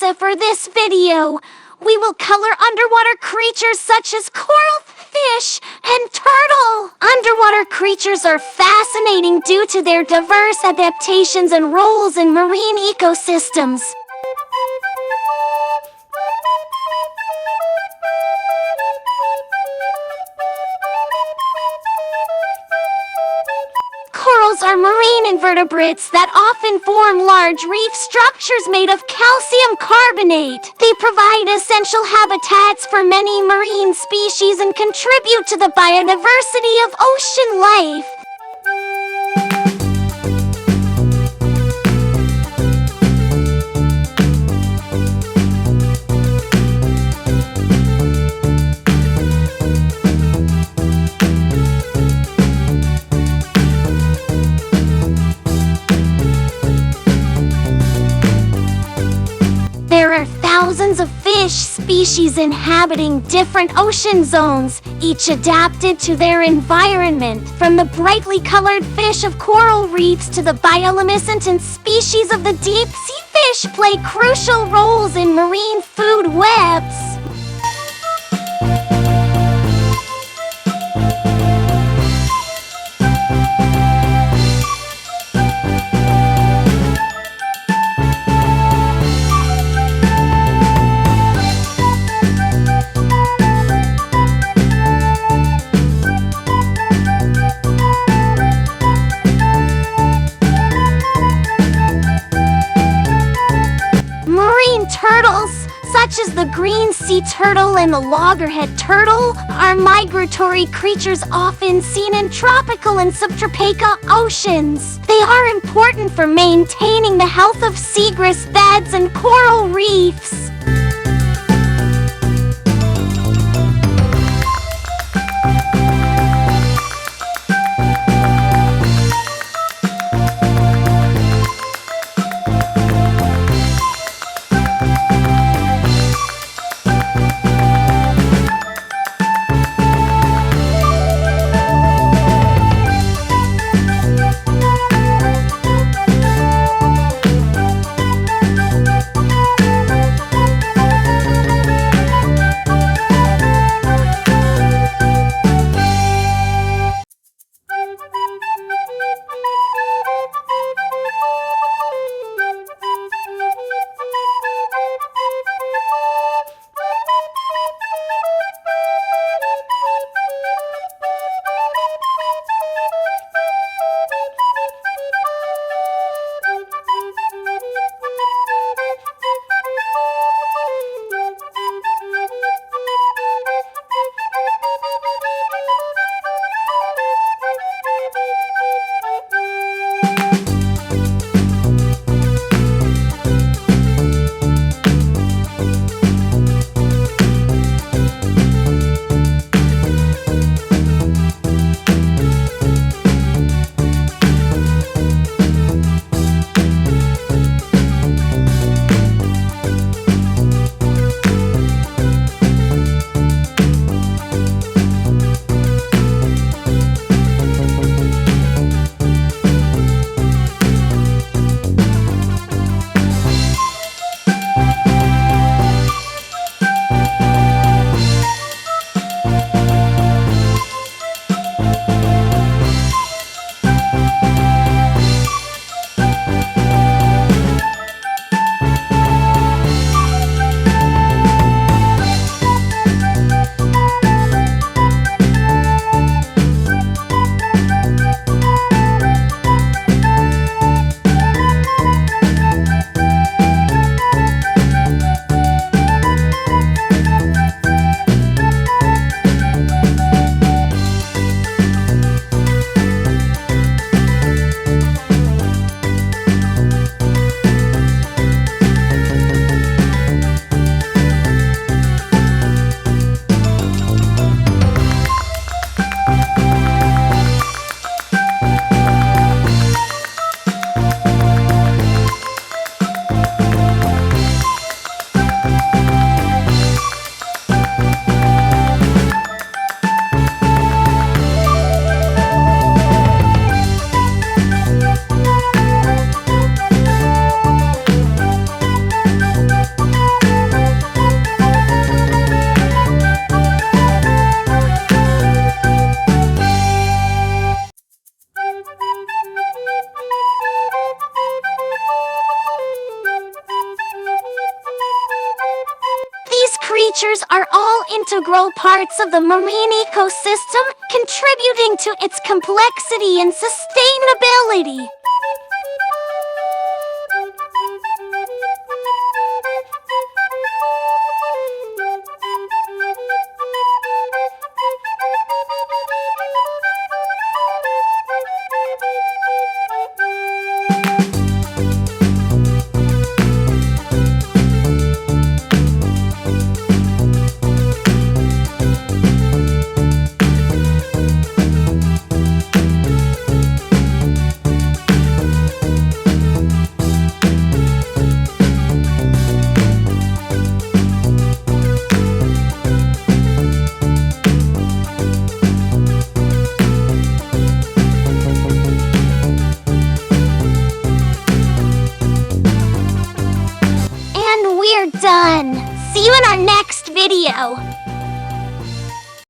Lisa for this video. We will color underwater creatures such as coral, fish, and turtle. Underwater creatures are fascinating due to their diverse adaptations and roles in marine ecosystems. Corals are marine invertebrates that often form large reef structures made of calcium carbonate. They provide essential habitats for many marine species and contribute to the biodiversity of ocean life. There are thousands of fish species inhabiting different ocean zones, each adapted to their environment. From the brightly colored fish of coral reefs to the bioluminescent species of the deep-sea fish play crucial roles in marine food webs. Turtles, such as the green sea turtle and the loggerhead turtle, are migratory creatures often seen in tropical and subtropical oceans. They are important for maintaining the health of seagrass beds and coral reefs. creatures are all integral parts of the marine ecosystem, contributing to its complexity and sustainability. We're done. See you in our next video.